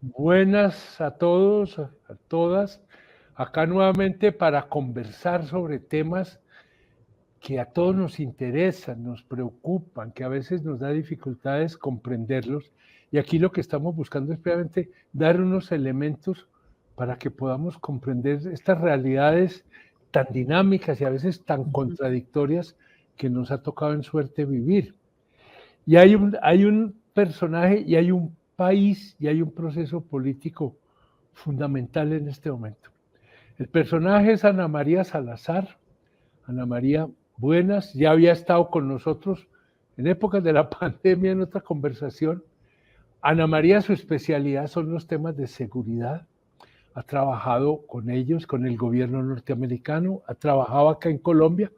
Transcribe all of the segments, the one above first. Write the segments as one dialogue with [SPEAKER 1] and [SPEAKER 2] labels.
[SPEAKER 1] Buenas a todos, a todas. Acá nuevamente para conversar sobre temas que a todos nos interesan, nos preocupan, que a veces nos da dificultades comprenderlos. Y aquí lo que estamos buscando es precisamente dar unos elementos para que podamos comprender estas realidades tan dinámicas y a veces tan contradictorias que nos ha tocado en suerte vivir. Y hay un personaje y hay un país y hay un proceso político fundamental en este momento. El personaje es Ana María Salazar. Ana María, buenas, ya había estado con nosotros en épocas de la pandemia en otra conversación. Ana María, su especialidad son los temas de seguridad. Ha trabajado con ellos, con el gobierno norteamericano, ha trabajado acá en Colombia,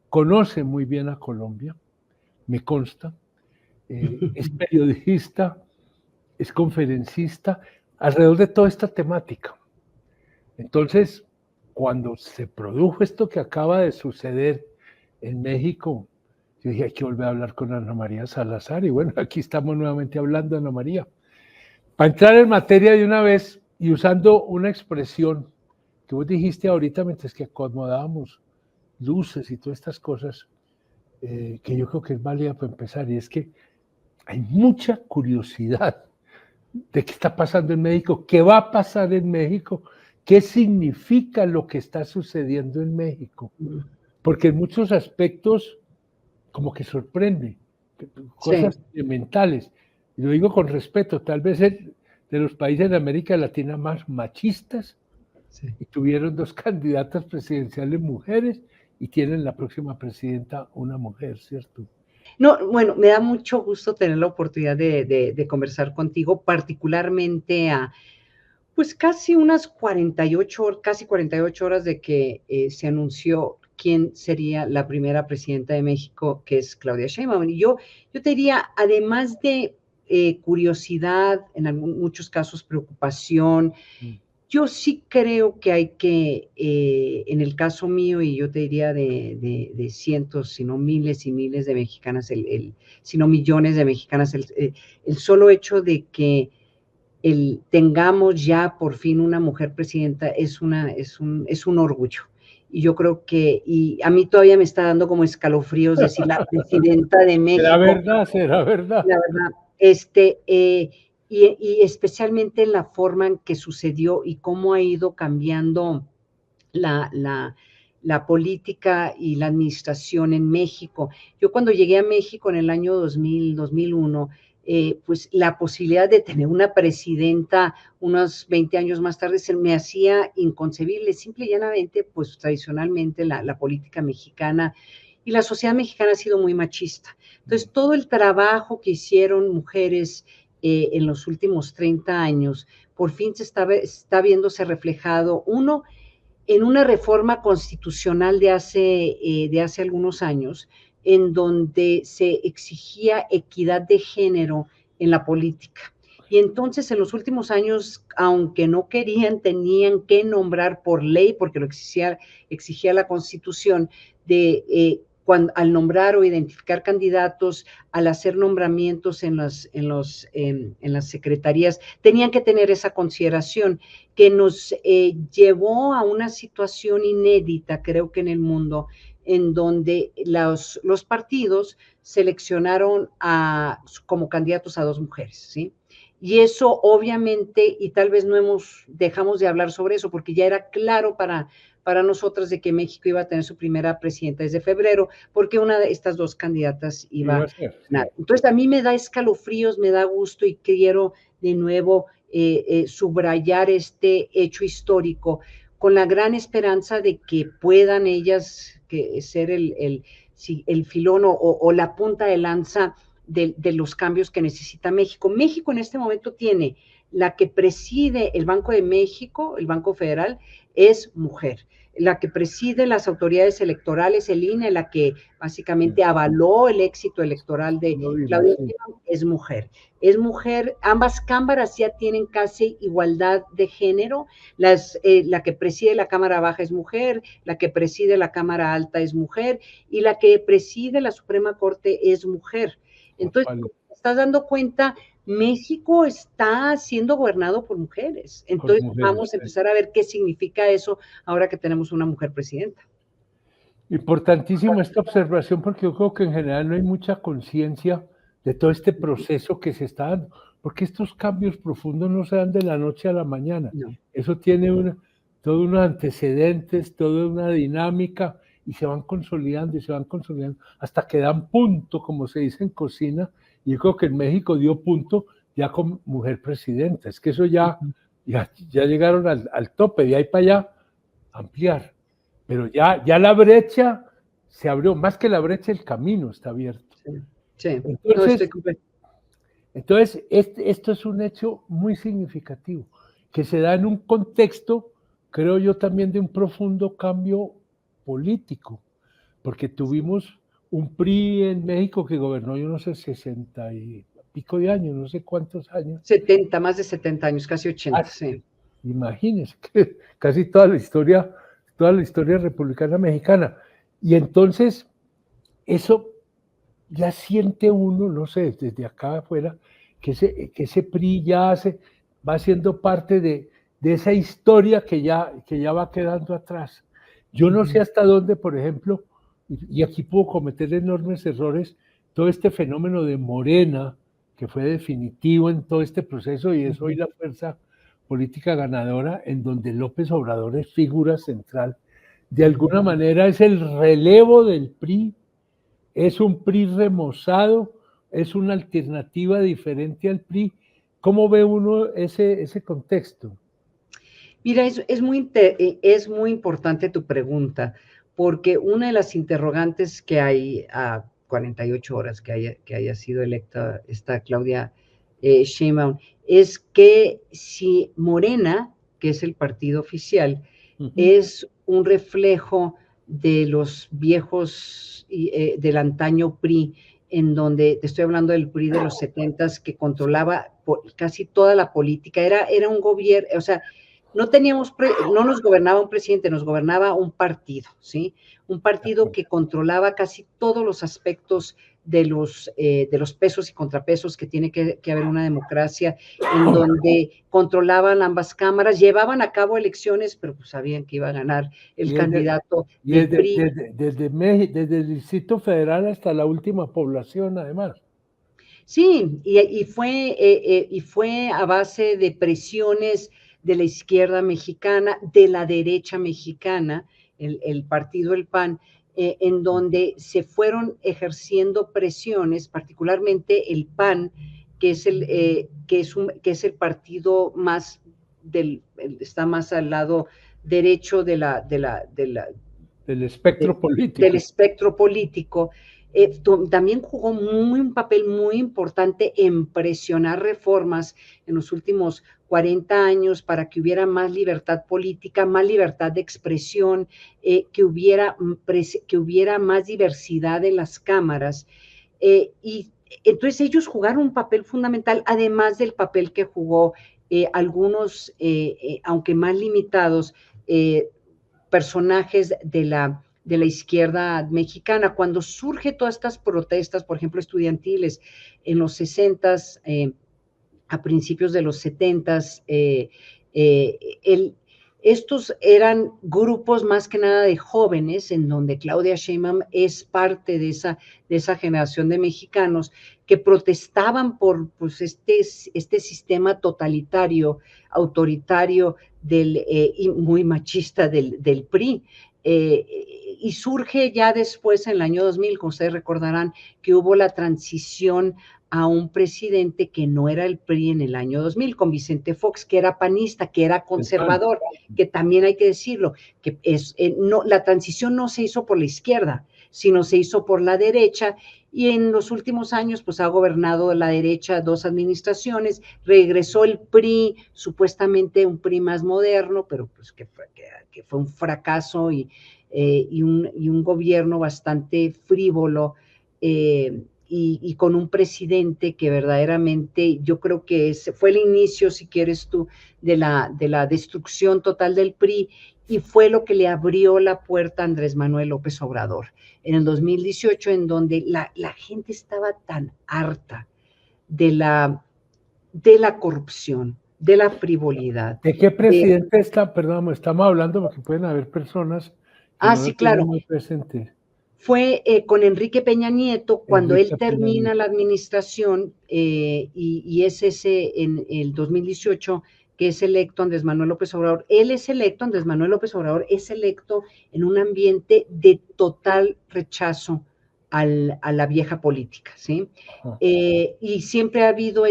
[SPEAKER 1] conoce muy bien a Colombia, me consta. Es periodista, es conferencista, alrededor de toda esta temática. Entonces, cuando se produjo esto que acaba de suceder en México, yo dije, hay que volver a hablar con Ana María Salazar, y bueno, aquí estamos nuevamente hablando, Ana María. Para entrar en materia de una vez, y usando una expresión que vos dijiste ahorita mientras que acomodábamos luces y todas estas cosas, que yo creo que es válida para empezar, y es que hay mucha curiosidad de qué está pasando en México, qué va a pasar en México, qué significa lo que está sucediendo en México, porque en muchos aspectos como que sorprende, cosas
[SPEAKER 2] Sí.
[SPEAKER 1] elementales, y lo digo con respeto, tal vez es de los países de América Latina más machistas,
[SPEAKER 2] Sí.
[SPEAKER 1] y tuvieron dos candidatas presidenciales mujeres, y tienen la próxima presidenta una mujer, ¿cierto?
[SPEAKER 2] No, bueno, me da mucho gusto tener la oportunidad de conversar contigo, particularmente pues casi unas 48, casi 48 horas de que se anunció quién sería la primera presidenta de México, que es Claudia Sheinbaum. Y yo te diría, además de curiosidad, en muchos casos preocupación, yo sí creo que hay que, en el caso mío, y yo te diría de cientos, si no miles y miles de mexicanas, si no millones de mexicanas, el solo hecho de que tengamos ya por fin una mujer presidenta es un orgullo. Y yo creo que, y a mí todavía me está dando como escalofríos decir la presidenta de
[SPEAKER 1] Será
[SPEAKER 2] México,
[SPEAKER 1] verdad, será verdad.
[SPEAKER 2] la verdad, y especialmente en la forma en que sucedió y cómo ha ido cambiando la, la, la política y la administración en México. Yo cuando llegué a México en el año 2001, pues la posibilidad de tener una presidenta unos 20 años más tarde se me hacía inconcebible, simple y llanamente, pues tradicionalmente la política mexicana y la sociedad mexicana ha sido muy machista. Entonces, todo el trabajo que hicieron mujeres en los últimos 30 años, por fin está viéndose reflejado, uno, en una reforma constitucional de hace algunos años, en donde se exigía equidad de género en la política. Y entonces en los últimos años, aunque no querían, tenían que nombrar por ley, porque lo exigía la Constitución, al nombrar o identificar candidatos, al hacer nombramientos en las secretarías, tenían que tener esa consideración que nos llevó a una situación inédita, creo que en el mundo, en donde los partidos seleccionaron como candidatos a dos mujeres, ¿sí? Y eso obviamente, y tal vez dejamos de hablar sobre eso, porque ya era claro para nosotras de que México iba a tener su primera presidenta desde febrero, porque una de estas dos candidatas iba a ganar. Entonces a mí me da escalofríos, me da gusto y quiero de nuevo subrayar este hecho histórico con la gran esperanza de que puedan ellas ser el filón o la punta de lanza de los cambios que necesita México. México en este momento tiene la que preside el Banco de México, el Banco Federal, es mujer. La que preside las autoridades electorales, el INE, la que básicamente avaló el éxito electoral de Claudia Sheinbaum, es mujer. Es mujer, ambas cámaras ya tienen casi igualdad de género, la que preside la Cámara Baja es mujer, la que preside la Cámara Alta es mujer, y la que preside la Suprema Corte es mujer. Entonces, te estás dando cuenta México está siendo gobernado por mujeres.
[SPEAKER 1] por
[SPEAKER 2] Entonces
[SPEAKER 1] mujeres.
[SPEAKER 2] vamos a empezar a ver qué significa eso ahora que tenemos una mujer presidenta.
[SPEAKER 1] Importantísimo esta observación porque yo creo que en general no hay mucha conciencia de todo este proceso que se está dando, porque estos cambios profundos no se dan de la noche a la mañana.
[SPEAKER 2] No.
[SPEAKER 1] Eso tiene todos unos antecedentes, toda una dinámica y se van consolidando y se van consolidando hasta que dan punto, como se dice en cocina, y yo creo que en México dio punto ya con mujer presidenta. Es que eso ya llegaron al tope, de ahí para allá ampliar. Pero ya la brecha se abrió, más que la brecha, el camino está abierto.
[SPEAKER 2] Sí, sí.
[SPEAKER 1] Entonces,
[SPEAKER 2] No,
[SPEAKER 1] esto es un hecho muy significativo, que se da en un contexto, creo yo, también de un profundo cambio político, porque tuvimos un PRI en México que gobernó, yo no sé, 60 y pico de años, no sé cuántos años.
[SPEAKER 2] 70, más de 70 años, casi 80, sí.
[SPEAKER 1] Imagínense que casi toda la historia republicana mexicana. Y entonces, eso ya siente uno, no sé, desde acá afuera, que ese PRI ya va siendo parte de esa historia que ya va quedando atrás. Yo no sé hasta dónde, por ejemplo, y aquí puedo cometer enormes errores, todo este fenómeno de Morena, que fue definitivo en todo este proceso y es hoy la fuerza política ganadora, en donde López Obrador es figura central. De alguna manera es el relevo del PRI, es un PRI remozado, es una alternativa diferente al PRI. ¿Cómo ve uno ese contexto?
[SPEAKER 2] Mira, es muy importante tu pregunta, porque una de las interrogantes que hay a 48 horas que haya sido electa esta Claudia Sheinbaum, es que si Morena, que es el partido oficial, es un reflejo de los viejos, del antaño PRI, en donde te estoy hablando del PRI de los 70s, que controlaba casi toda la política, era un gobierno, o sea, no nos gobernaba un presidente, nos gobernaba un partido, ¿sí? Un partido que controlaba casi todos los aspectos de los pesos y contrapesos que tiene que haber una democracia, en donde controlaban ambas cámaras, llevaban a cabo elecciones, pero pues sabían que iba a ganar el candidato del PRI.
[SPEAKER 1] Desde el Distrito Federal hasta la última población, además.
[SPEAKER 2] Sí, y fue a base de presiones de la izquierda mexicana, de la derecha mexicana, el partido El PAN, en donde se fueron ejerciendo presiones, particularmente el PAN, que es el partido más está más al lado derecho
[SPEAKER 1] del espectro político.
[SPEAKER 2] Del espectro político. También jugó un papel muy importante en presionar reformas en los últimos 40 años para que hubiera más libertad política, más libertad de expresión, que hubiera más diversidad en las cámaras. Y entonces ellos jugaron un papel fundamental, además del papel que jugó algunos, aunque más limitados, personajes de la izquierda mexicana. Cuando surge todas estas protestas, por ejemplo, estudiantiles, en los 60s, a principios de los 70s, estos eran grupos más que nada de jóvenes, en donde Claudia Sheinbaum es parte de esa generación de mexicanos que protestaban por pues, este sistema totalitario, autoritario y muy machista del PRI. Y surge ya después, en el año 2000, como ustedes recordarán, que hubo la transición a un presidente que no era el PRI en el año 2000, con Vicente Fox, que era panista, que era conservador, que también hay que decirlo, que la transición no se hizo por la izquierda, sino se hizo por la derecha, y en los últimos años pues ha gobernado la derecha 2 administraciones, regresó el PRI, supuestamente un PRI más moderno, pero pues que fue un fracaso y un gobierno bastante frívolo, y con un presidente que verdaderamente yo creo que fue el inicio, si quieres tú, de la destrucción total del PRI, y fue lo que le abrió la puerta a Andrés Manuel López Obrador en el 2018, en donde la gente estaba tan harta de la de la corrupción, de la frivolidad.
[SPEAKER 1] ¿De qué presidente está? Perdón, estamos hablando porque pueden haber personas que no lo
[SPEAKER 2] Sí,
[SPEAKER 1] tienen
[SPEAKER 2] claro.
[SPEAKER 1] muy presente.
[SPEAKER 2] Fue con Enrique Peña Nieto cuando
[SPEAKER 1] Enrique
[SPEAKER 2] él
[SPEAKER 1] Peña
[SPEAKER 2] termina
[SPEAKER 1] Nieto.
[SPEAKER 2] la administración y es ese en el 2018 que es electo Andrés Manuel López Obrador. Él es electo, Andrés Manuel López Obrador es electo en un ambiente de total rechazo a la vieja política, ¿sí? Y siempre ha habido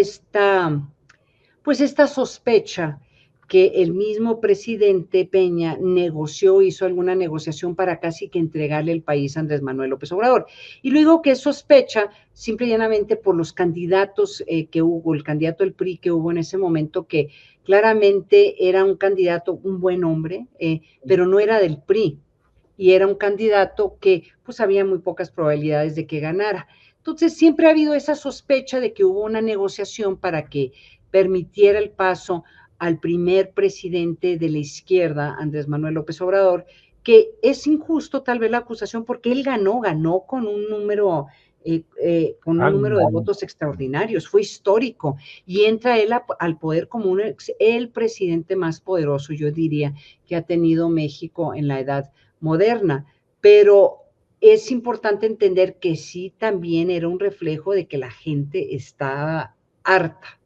[SPEAKER 2] pues esta sospecha que el mismo presidente Peña hizo alguna negociación para casi que entregarle el país a Andrés Manuel López Obrador. Y luego que es sospecha, simple y llanamente por los candidatos que hubo, el candidato del PRI que hubo en ese momento, que claramente era un candidato, un buen hombre, pero no era del PRI, y era un candidato que pues había muy pocas probabilidades de que ganara. Entonces siempre ha habido esa sospecha de que hubo una negociación para que permitiera el paso al primer presidente de la izquierda, Andrés Manuel López Obrador, que es injusto tal vez la acusación porque él ganó con un número de votos extraordinarios, fue histórico, y entra él al poder como el presidente más poderoso, yo diría, que ha tenido México en la edad moderna, pero es importante entender que sí también era un reflejo de que la gente estaba harta,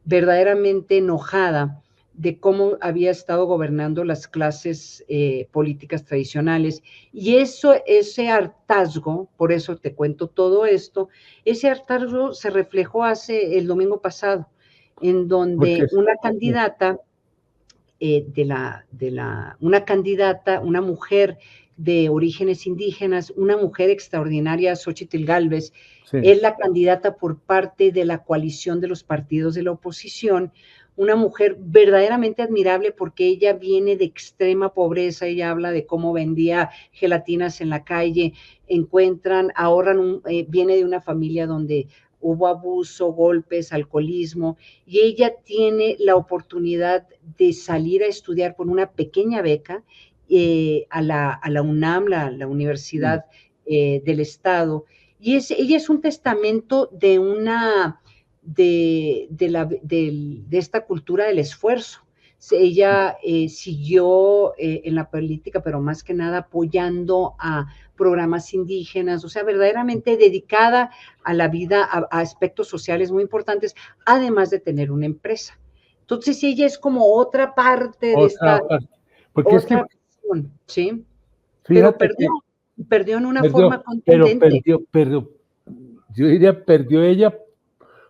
[SPEAKER 2] verdaderamente enojada de cómo había estado gobernando las clases políticas tradicionales. Y ese hartazgo, por eso te cuento todo esto, ese hartazgo se reflejó el domingo pasado, en donde una candidata una mujer de orígenes indígenas, una mujer extraordinaria, Xóchitl Gálvez, es la candidata por parte de la coalición de los partidos de la oposición, una mujer verdaderamente admirable porque ella viene de extrema pobreza, ella habla de cómo vendía gelatinas en la calle, viene de una familia donde hubo abuso, golpes, alcoholismo, y ella tiene la oportunidad de salir a estudiar por una pequeña beca a la UNAM, la Universidad del Estado, y ella es un testamento de esta cultura del esfuerzo. Ella siguió en la política, pero más que nada apoyando a programas indígenas, o sea, verdaderamente dedicada a la vida, a aspectos sociales muy importantes, además de tener una empresa. Entonces ella es como otra parte de esta,
[SPEAKER 1] porque es que,
[SPEAKER 2] visión, ¿sí? Pero
[SPEAKER 1] fíjate
[SPEAKER 2] perdió en una forma
[SPEAKER 1] pero
[SPEAKER 2] contundente.
[SPEAKER 1] yo diría perdió ella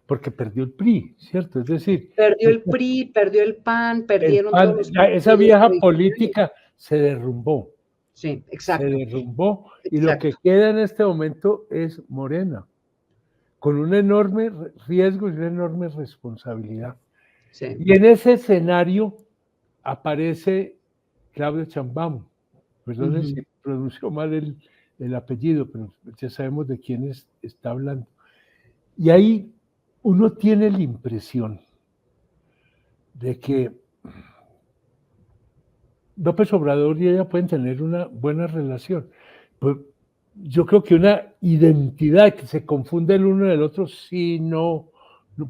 [SPEAKER 1] porque perdió el PRI, ¿cierto? Es decir,
[SPEAKER 2] Perdió el PRI, perdió el PAN, perdieron todos los
[SPEAKER 1] esa
[SPEAKER 2] partidos
[SPEAKER 1] vieja
[SPEAKER 2] tradicionales.
[SPEAKER 1] política se derrumbó.
[SPEAKER 2] Sí,
[SPEAKER 1] Se
[SPEAKER 2] exacto.
[SPEAKER 1] derrumbó y lo
[SPEAKER 2] Exacto.
[SPEAKER 1] que queda en este momento es Morena, con un enorme riesgo y una enorme responsabilidad.
[SPEAKER 2] Sí.
[SPEAKER 1] Y en ese escenario aparece Claudio Sheinbaum. Perdón si pronunció mal el apellido, pero ya sabemos de quién está hablando. Y ahí uno tiene la impresión de que López Obrador y ella pueden tener una buena relación. Pues yo creo que una identidad que se confunde el uno del otro, si no,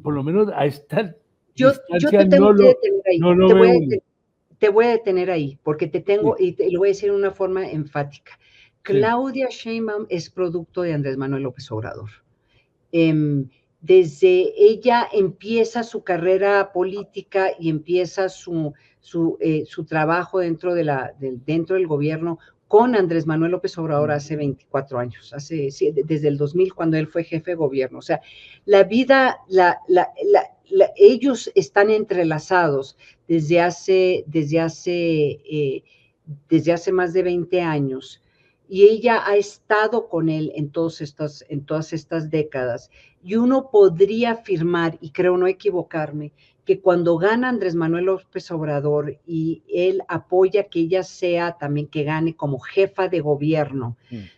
[SPEAKER 1] por lo menos a esta distancia no lo veo.
[SPEAKER 2] Te voy a detener ahí, porque te tengo, y lo voy a decir de una forma enfática. Claudia Sheinbaum es producto de Andrés Manuel López Obrador. Desde ella empieza su carrera política y empieza su trabajo dentro del gobierno con Andrés Manuel López Obrador hace 24 años, desde el 2000 cuando él fue jefe de gobierno. O sea, la vida, ellos están entrelazados desde hace más de 20 años. Y ella ha estado con él en todas estas décadas. Y uno podría afirmar, y creo no equivocarme, que cuando gana Andrés Manuel López Obrador y él apoya que ella sea también que gane como jefa de gobierno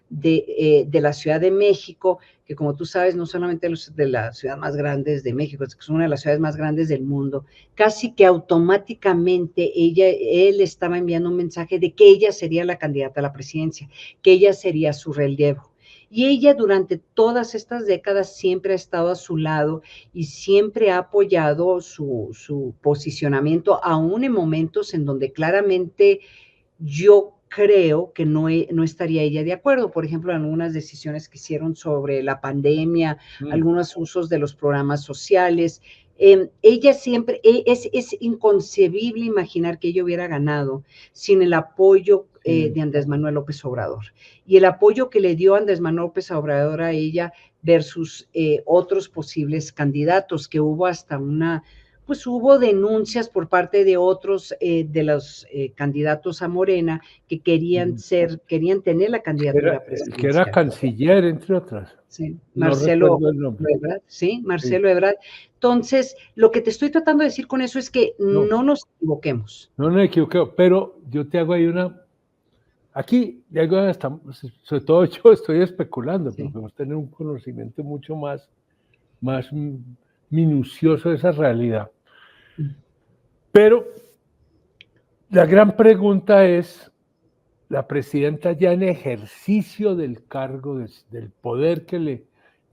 [SPEAKER 2] de la Ciudad de México, que como tú sabes, no solamente de las ciudades más grandes de México, es que es una de las ciudades más grandes del mundo, casi que automáticamente él estaba enviando un mensaje de que ella sería la candidata a la presidencia, que ella sería su relevo. Y ella durante todas estas décadas siempre ha estado a su lado y siempre ha apoyado su posicionamiento, aún en momentos en donde claramente yo creo que no estaría ella de acuerdo. Por ejemplo, en algunas decisiones que hicieron sobre la pandemia, algunos usos de los programas sociales. Ella siempre, es inconcebible imaginar que ella hubiera ganado sin el apoyo de Andrés Manuel López Obrador. Y el apoyo que le dio Andrés Manuel López Obrador a ella versus otros posibles candidatos, que hubo hasta pues hubo denuncias por parte de otros de los candidatos a Morena que querían tener la candidatura presidencial.
[SPEAKER 1] Que era canciller, entre otras.
[SPEAKER 2] Sí,
[SPEAKER 1] No
[SPEAKER 2] Marcelo
[SPEAKER 1] recuerdo el nombre.
[SPEAKER 2] Ebrard, sí, Marcelo Ebrard. Entonces, lo que te estoy tratando de decir con eso es que no nos equivoquemos.
[SPEAKER 1] No me equivoqué, pero yo te hago ahí aquí, sobre todo yo estoy especulando, porque vamos a tener un conocimiento mucho más minucioso de esa realidad. Pero la gran pregunta es, la presidenta ya en ejercicio del cargo, del poder que le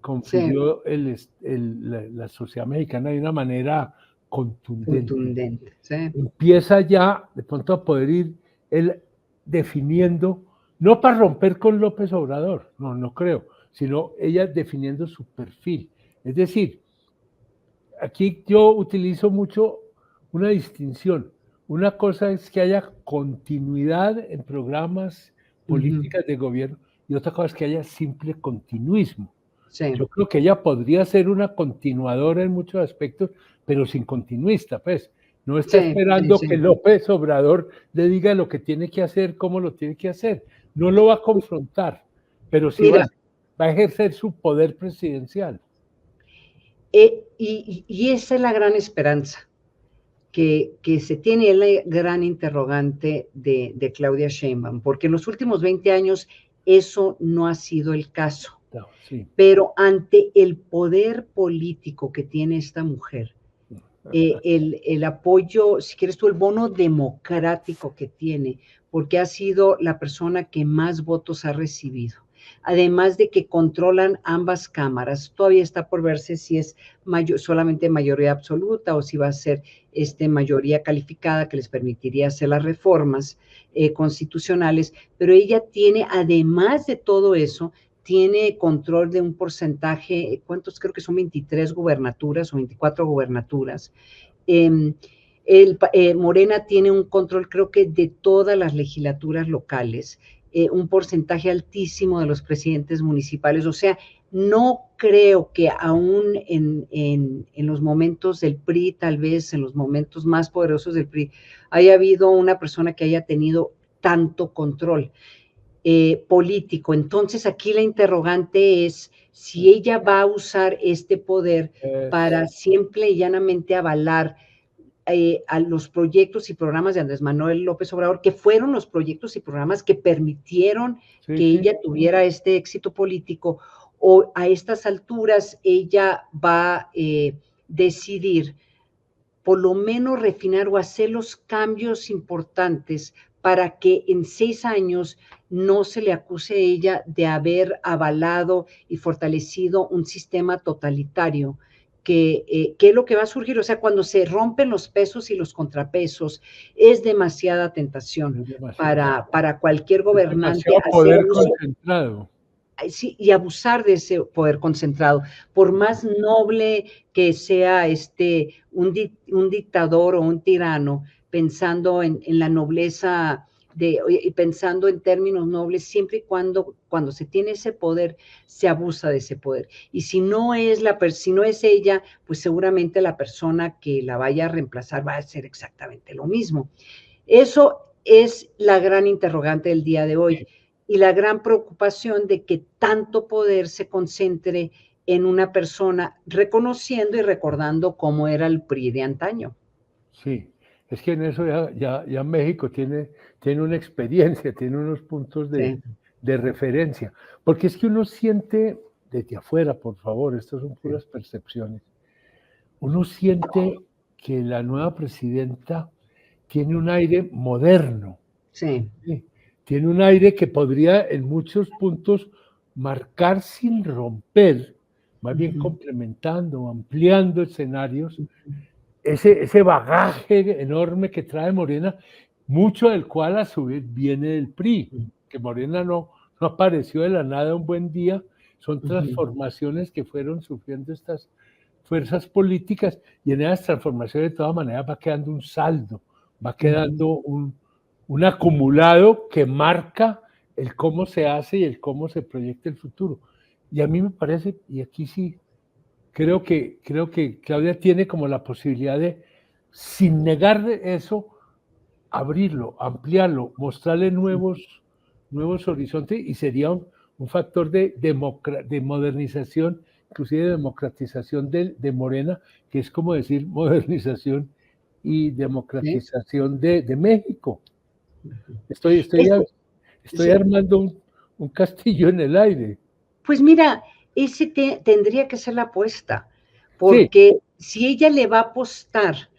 [SPEAKER 1] confirió la sociedad mexicana de una manera contundente. Empieza ya de pronto a poder ir él definiendo, no para romper con López Obrador, no creo, sino ella definiendo su perfil. Es decir, aquí yo utilizo mucho una distinción. Una cosa es que haya continuidad en programas, políticas de gobierno, y otra cosa es que haya simple continuismo. Sí. Yo creo que ella podría ser una continuadora en muchos aspectos, pero sin continuista, pues. No está esperando que López Obrador le diga lo que tiene que hacer, cómo lo tiene que hacer. No lo va a confrontar, pero sí va a ejercer su poder presidencial.
[SPEAKER 2] Y esa es la gran esperanza que se tiene, es la gran interrogante de Claudia Sheinbaum, porque en los últimos 20 años eso no ha sido el caso.
[SPEAKER 1] No, sí.
[SPEAKER 2] Pero ante el poder político que tiene esta mujer, el apoyo, si quieres tú, el bono democrático que tiene, porque ha sido la persona que más votos ha recibido. Además de que controlan ambas cámaras, todavía está por verse si es solamente mayoría absoluta o si va a ser mayoría calificada que les permitiría hacer las reformas constitucionales, pero ella tiene, además de todo eso, tiene control de un porcentaje, ¿cuántos? Creo que son 23 gubernaturas o 24 gubernaturas. Morena tiene un control, creo que de todas las legislaturas locales, un porcentaje altísimo de los presidentes municipales. O sea, no creo que aún en los momentos del PRI, tal vez en los momentos más poderosos del PRI, haya habido una persona que haya tenido tanto control político. Entonces, aquí la interrogante es si ella va a usar este poder para simple y llanamente avalar a los proyectos y programas de Andrés Manuel López Obrador, que fueron los proyectos y programas que permitieron que ella tuviera este éxito político, o a estas alturas ella va a decidir por lo menos refinar o hacer los cambios importantes para que en 6 años no se le acuse a ella de haber avalado y fortalecido un sistema totalitario, que es lo que va a surgir. O sea, cuando se rompen los pesos y los contrapesos, es demasiada tentación para cualquier gobernante
[SPEAKER 1] poder concentrado.
[SPEAKER 2] Sí, y abusar de ese poder concentrado, por más noble que sea un dictador o un tirano, pensando en la nobleza y pensando en términos nobles, siempre y cuando se tiene ese poder, se abusa de ese poder. Y si no es ella, pues seguramente la persona que la vaya a reemplazar va a hacer exactamente lo mismo. Eso es la gran interrogante del día de hoy. Y la gran preocupación de que tanto poder se concentre en una persona, reconociendo y recordando cómo era el PRI de antaño.
[SPEAKER 1] Sí, es que en eso ya México tiene una experiencia, tiene unos puntos de referencia, porque es que uno siente desde afuera, por favor, estas son puras percepciones, uno siente que la nueva presidenta tiene un aire moderno.
[SPEAKER 2] Sí.
[SPEAKER 1] Tiene un aire que podría en muchos puntos marcar sin romper, más bien complementando, ampliando escenarios, ese bagaje enorme que trae Morena, mucho del cual a su vez viene del PRI, que Morena no apareció de la nada un buen día, son transformaciones que fueron sufriendo estas fuerzas políticas, y en esas transformaciones de todas maneras va quedando un saldo, va quedando un acumulado que marca el cómo se hace y el cómo se proyecta el futuro. Y a mí me parece, y aquí sí, creo que Claudia tiene como la posibilidad de, sin negar eso, abrirlo, ampliarlo, mostrarle nuevos horizontes, y sería un factor de modernización, inclusive de democratización de Morena, que es como decir modernización y democratización de México. Estoy armando un castillo en el aire.
[SPEAKER 2] Pues mira, ese tendría que ser la apuesta,
[SPEAKER 1] Sí.
[SPEAKER 2] porque si ella le va a apostar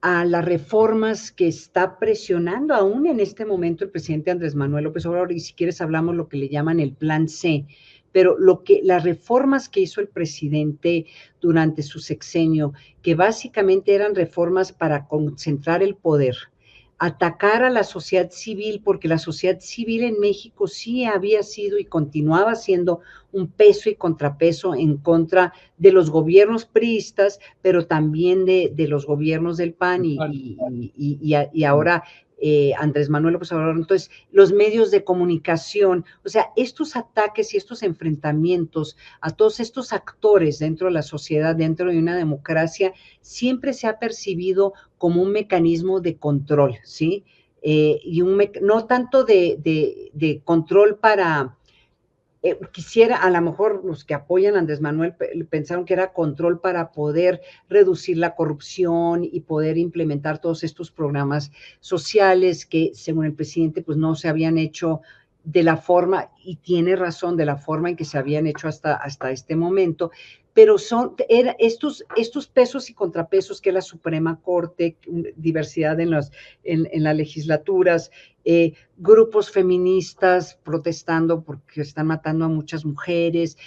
[SPEAKER 2] a las reformas que está presionando aún en este momento el presidente Andrés Manuel López Obrador, y si quieres hablamos lo que le llaman el plan C, pero las reformas que hizo el presidente durante su sexenio, que básicamente eran reformas para concentrar el poder, atacar a la sociedad civil, porque la sociedad civil en México sí había sido y continuaba siendo un peso y contrapeso en contra de los gobiernos priistas, pero también de los gobiernos del PAN y ahora Andrés Manuel López Obrador. Entonces, los medios de comunicación, o sea, estos ataques y estos enfrentamientos a todos estos actores dentro de la sociedad, dentro de una democracia, siempre se ha percibido como un mecanismo de control, ¿sí? Y no tanto de control para... quisiera, a lo mejor los que apoyan a Andrés Manuel pensaron que era control para poder reducir la corrupción y poder implementar todos estos programas sociales que, según el presidente, pues no se habían hecho de la forma, y tiene razón, de la forma en que se habían hecho hasta este momento, pero estos pesos y contrapesos que es la Suprema Corte, diversidad en las legislaturas, grupos feministas protestando porque están matando a muchas mujeres,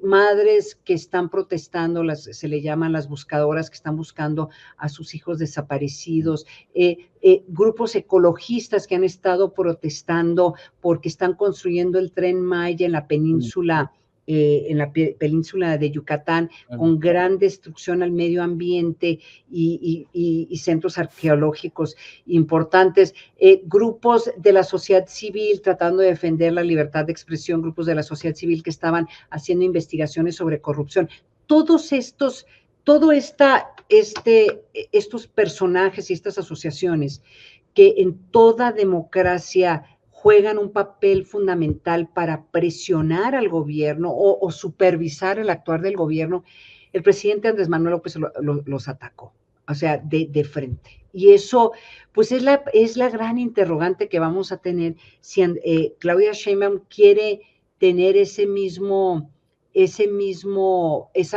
[SPEAKER 2] madres que están protestando, se le llaman las buscadoras, que están buscando a sus hijos desaparecidos, grupos ecologistas que han estado protestando porque están construyendo el Tren Maya en la península de Yucatán, con gran destrucción al medio ambiente y centros arqueológicos importantes, grupos de la sociedad civil tratando de defender la libertad de expresión, grupos de la sociedad civil que estaban haciendo investigaciones sobre corrupción. Estos personajes y estas asociaciones que en toda democracia juegan un papel fundamental para presionar al gobierno o supervisar el actuar del gobierno, el presidente Andrés Manuel López los atacó, o sea, de frente. Y eso, pues es la gran interrogante que vamos a tener si Claudia Sheinbaum quiere tener esa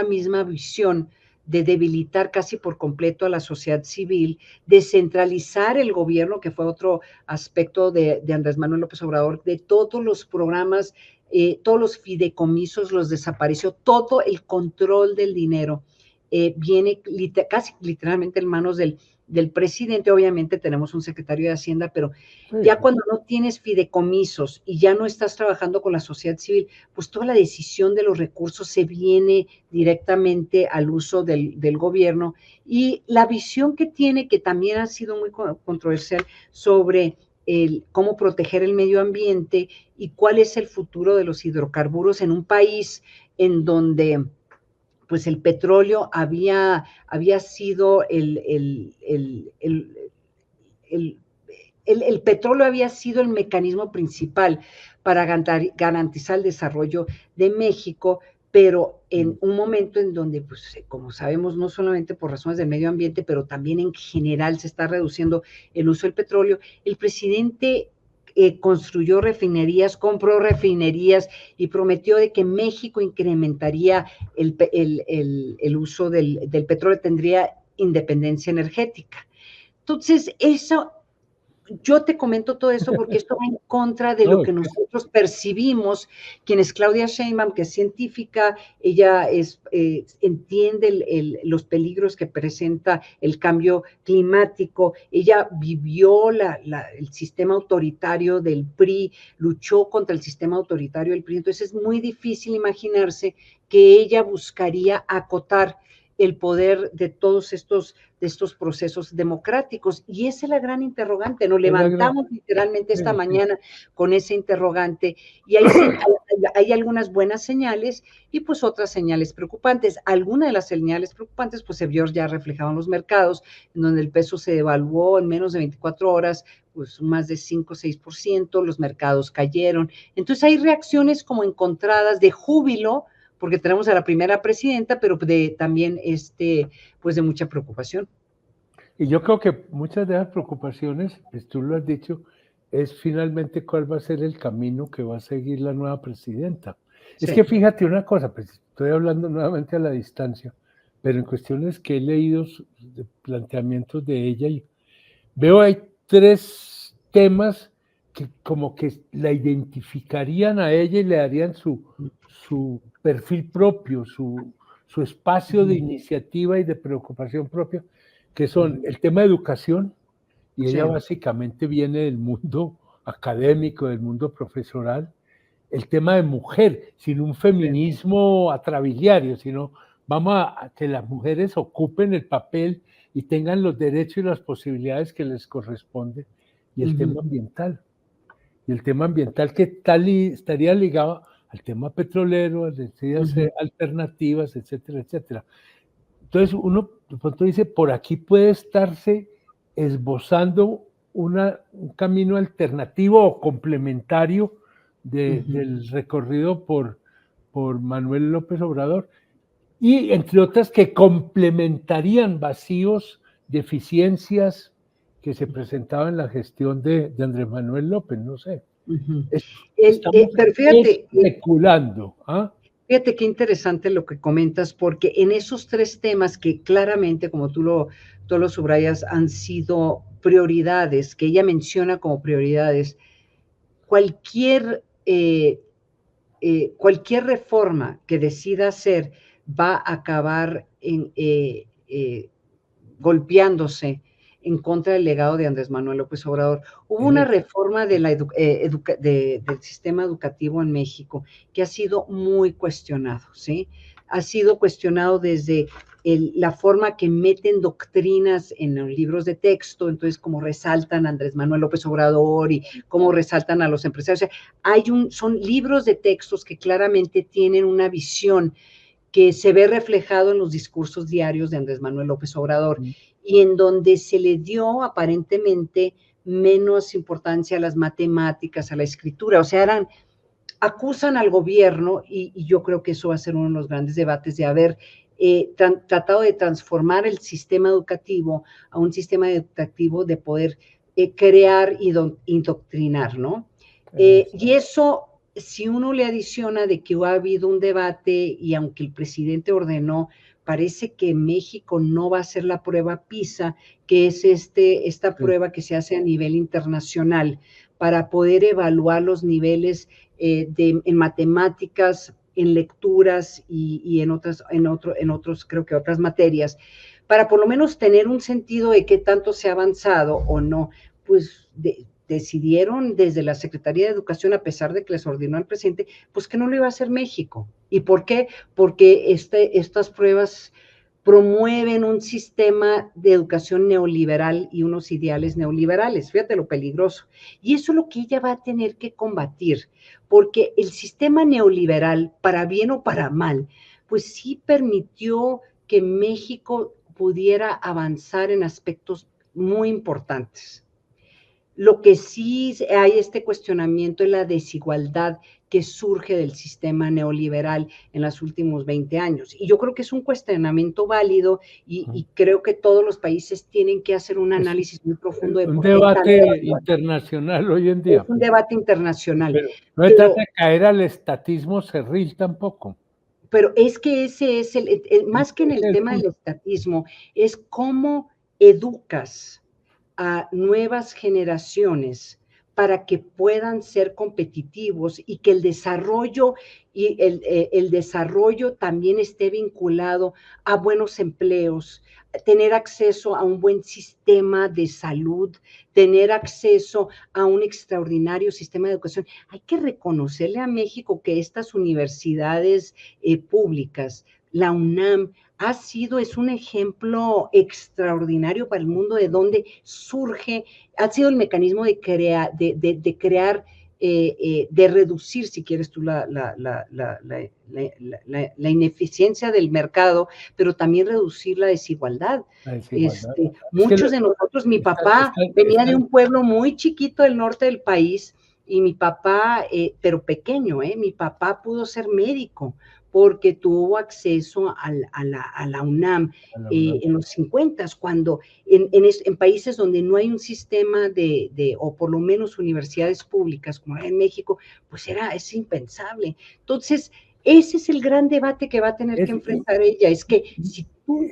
[SPEAKER 2] misma visión de debilitar casi por completo a la sociedad civil, descentralizar el gobierno, que fue otro aspecto de Andrés Manuel López Obrador, de todos los programas, todos los fideicomisos los desapareció, todo el control del dinero viene casi literalmente en manos del presidente. Obviamente tenemos un secretario de Hacienda, pero ya cuando no tienes fideicomisos y ya no estás trabajando con la sociedad civil, pues toda la decisión de los recursos se viene directamente al uso del gobierno, y la visión que tiene, que también ha sido muy controversial, sobre cómo proteger el medio ambiente y cuál es el futuro de los hidrocarburos en un país en donde pues el petróleo había sido el petróleo había sido el mecanismo principal para garantizar el desarrollo de México, pero en un momento en donde, pues, como sabemos, no solamente por razones del medio ambiente, pero también en general se está reduciendo el uso del petróleo, el presidente construyó refinerías, compró refinerías y prometió de que México incrementaría el uso del petróleo, tendría independencia energética. Entonces, eso yo te comento todo esto porque esto va en contra de lo
[SPEAKER 1] No,
[SPEAKER 2] que nosotros percibimos, quien es Claudia Sheinbaum, que es científica, ella entiende los peligros que presenta el cambio climático, ella vivió el sistema autoritario del PRI, luchó contra el sistema autoritario del PRI, entonces es muy difícil imaginarse que ella buscaría acotar el poder de todos estos procesos democráticos. Y esa es la gran interrogante. Nos
[SPEAKER 1] es la gran...
[SPEAKER 2] levantamos literalmente esta
[SPEAKER 1] Sí, sí.
[SPEAKER 2] mañana con ese interrogante y hay algunas buenas señales y pues otras señales preocupantes. Algunas de las señales preocupantes pues se vio ya reflejado en los mercados, en donde el peso se devaluó en menos de 24 horas, pues más de 5 o 6%, los mercados cayeron. Entonces hay reacciones como encontradas de júbilo, porque tenemos a la primera presidenta, pero también pues de mucha preocupación.
[SPEAKER 1] Y yo creo que muchas de las preocupaciones, pues tú lo has dicho, es finalmente cuál va a ser el camino que va a seguir la nueva presidenta. Es que
[SPEAKER 2] Sí.
[SPEAKER 1] fíjate una cosa, pues estoy hablando nuevamente a la distancia, pero en cuestiones que he leído de planteamientos de ella, y veo hay tres temas que como que la identificarían a ella y le darían su perfil propio, su espacio de iniciativa y de preocupación propia, que son el tema de educación, y
[SPEAKER 2] Sí.
[SPEAKER 1] ella básicamente viene del mundo académico, del mundo profesoral, el tema de mujer, sin un feminismo atrabiliario, sino vamos a que las mujeres ocupen el papel y tengan los derechos y las posibilidades que les corresponde, y el tema ambiental. Y el tema ambiental que estaría ligado al tema petrolero, a las energías alternativas, etcétera, etcétera. Entonces uno de pronto dice, por aquí puede estarse esbozando un camino alternativo o complementario del recorrido por Manuel López Obrador, y entre otras que complementarían vacíos, deficiencias que se presentaban en la gestión de Andrés Manuel López, no sé. Estamos
[SPEAKER 2] Pero
[SPEAKER 1] especulando. ¿Ah?
[SPEAKER 2] fíjate qué interesante lo que comentas, porque en esos tres temas que claramente, como tú lo subrayas, han sido prioridades, que ella menciona como prioridades, cualquier, cualquier reforma que decida hacer va a acabar golpeándose en contra del legado de Andrés Manuel López Obrador. Hubo una reforma del sistema educativo en México que ha sido muy cuestionado, ¿sí? Ha sido cuestionado desde la forma que meten doctrinas en los libros de texto, entonces como resaltan a Andrés Manuel López Obrador y cómo resaltan a los empresarios. O sea, son libros de textos que claramente tienen una visión que se ve reflejado en los discursos diarios de Andrés Manuel López Obrador y en donde se le dio aparentemente menos importancia a las matemáticas, a la escritura, o sea, acusan al gobierno y yo creo que eso va a ser uno de los grandes debates de haber tratado de transformar el sistema educativo a un sistema educativo de poder crear y indoctrinar, ¿no? Y eso, si uno le adiciona de que ha habido un debate y aunque el presidente ordenó, parece que México no va a ser la prueba PISA, que es esta prueba que se hace a nivel internacional para poder evaluar los niveles en matemáticas, en lecturas y en otros, creo que otras materias, para por lo menos tener un sentido de qué tanto se ha avanzado o no, pues decidieron desde la Secretaría de Educación, a pesar de que les ordenó al presidente, pues que no lo iba a hacer México. ¿Y por qué? Porque estas pruebas promueven un sistema de educación neoliberal y unos ideales neoliberales. Fíjate lo peligroso. Y eso es lo que ella va a tener que combatir, porque el sistema neoliberal, para bien o para mal, pues sí permitió que México pudiera avanzar en aspectos muy importantes. Lo que sí hay este cuestionamiento es la desigualdad que surge del sistema neoliberal en los últimos 20 años. Y yo creo que es un cuestionamiento válido y creo que todos los países tienen que hacer un
[SPEAKER 1] Es
[SPEAKER 2] análisis muy profundo de
[SPEAKER 1] un
[SPEAKER 2] por qué tanta
[SPEAKER 1] debate
[SPEAKER 2] desigualdad.
[SPEAKER 1] internacional hoy en
[SPEAKER 2] Es
[SPEAKER 1] día,
[SPEAKER 2] un
[SPEAKER 1] pues,
[SPEAKER 2] debate internacional,
[SPEAKER 1] pero no se trata
[SPEAKER 2] pero,
[SPEAKER 1] de caer al estatismo cerril tampoco.
[SPEAKER 2] pero es que ese es más que en
[SPEAKER 1] Ese
[SPEAKER 2] el
[SPEAKER 1] es el
[SPEAKER 2] tema del
[SPEAKER 1] punto.
[SPEAKER 2] estatismo, es cómo educas a nuevas generaciones para que puedan ser competitivos y que el desarrollo el desarrollo también esté vinculado a buenos empleos, tener acceso a un buen sistema de salud, tener acceso a un extraordinario sistema de educación. Hay que reconocerle a México que estas universidades públicas, la UNAM, es un ejemplo extraordinario para el mundo de donde surge, ha sido el mecanismo de crear, de reducir, si quieres tú, la ineficiencia del mercado, pero también reducir la desigualdad.
[SPEAKER 1] La desigualdad.
[SPEAKER 2] Muchos de nosotros, mi papá venía de un pueblo muy chiquito del norte del país, y mi papá, pero pequeño, mi papá pudo ser médico porque tuvo acceso a la UNAM en los 50, cuando en países donde no hay un sistema o por lo menos universidades públicas, como en México, pues es impensable. Entonces, ese es el gran debate que va a tener que enfrentar ella, es que si tú,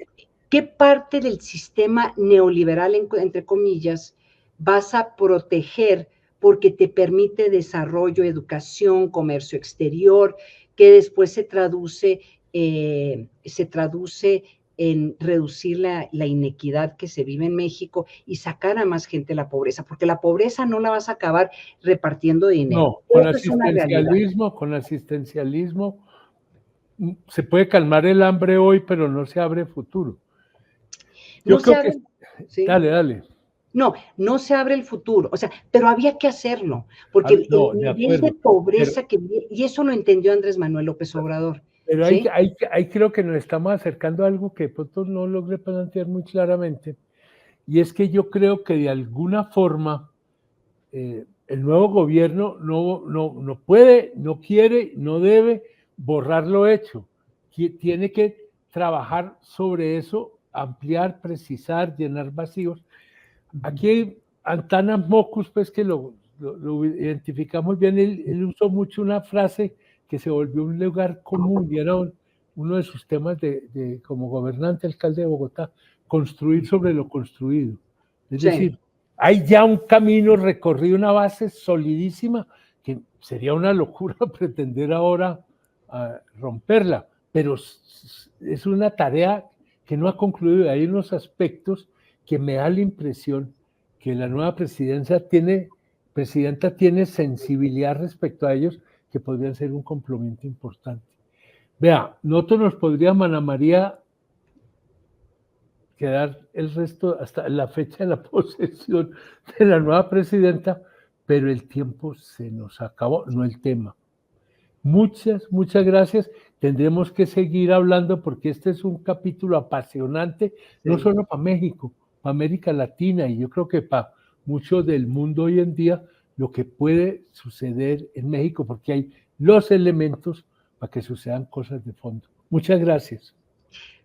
[SPEAKER 2] ¿qué parte del sistema neoliberal, entre comillas, vas a proteger porque te permite desarrollo, educación, comercio exterior, que después se traduce en reducir la inequidad que se vive en México y sacar a más gente de la pobreza, porque la pobreza no la vas a acabar repartiendo dinero.
[SPEAKER 1] No, con asistencialismo se puede calmar el hambre hoy, pero no se abre futuro. Yo creo que... ¿Sí? Dale.
[SPEAKER 2] No se abre el futuro, o sea, pero había que hacerlo, porque el nivel de pobreza y eso lo entendió Andrés Manuel López Obrador.
[SPEAKER 1] Pero ¿sí? ahí creo que nos estamos acercando a algo que de pronto no logré plantear muy claramente, y es que yo creo que de alguna forma el nuevo gobierno no puede, no quiere, no debe borrar lo hecho. Tiene que trabajar sobre eso, ampliar, precisar, llenar vacíos. Aquí Antanas Mockus, pues que lo identificamos bien, él usó mucho una frase que se volvió un lugar común y era uno de sus temas como gobernante, alcalde de Bogotá, construir sobre lo construido. Es decir, hay ya un camino recorrido, una base solidísima, que sería una locura pretender ahora romperla, pero es una tarea que no ha concluido. Hay unos aspectos que me da la impresión que la nueva presidenta tiene sensibilidad respecto a ellos, que podrían ser un complemento importante. Vea, nosotros nos podríamos, Ana María, quedar el resto hasta la fecha de la posesión de la nueva presidenta, pero el tiempo se nos acabó, no el tema. Muchas gracias. Tendremos que seguir hablando porque este es un capítulo apasionante, no solo para México, para América Latina, y yo creo que para mucho del mundo hoy en día, lo que puede suceder en México, porque hay los elementos para que sucedan cosas de fondo. Muchas gracias.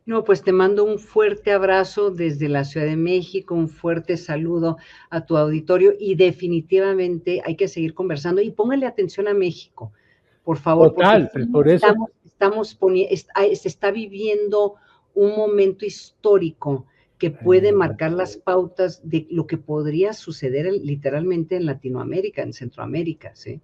[SPEAKER 2] No, pues te mando un fuerte abrazo desde la Ciudad de México, un fuerte saludo a tu auditorio, y definitivamente hay que seguir conversando y póngale atención a México, por favor.
[SPEAKER 1] Total,
[SPEAKER 2] porque
[SPEAKER 1] por eso
[SPEAKER 2] se está viviendo un momento histórico que puede marcar las pautas de lo que podría suceder literalmente en Latinoamérica, en Centroamérica, ¿sí?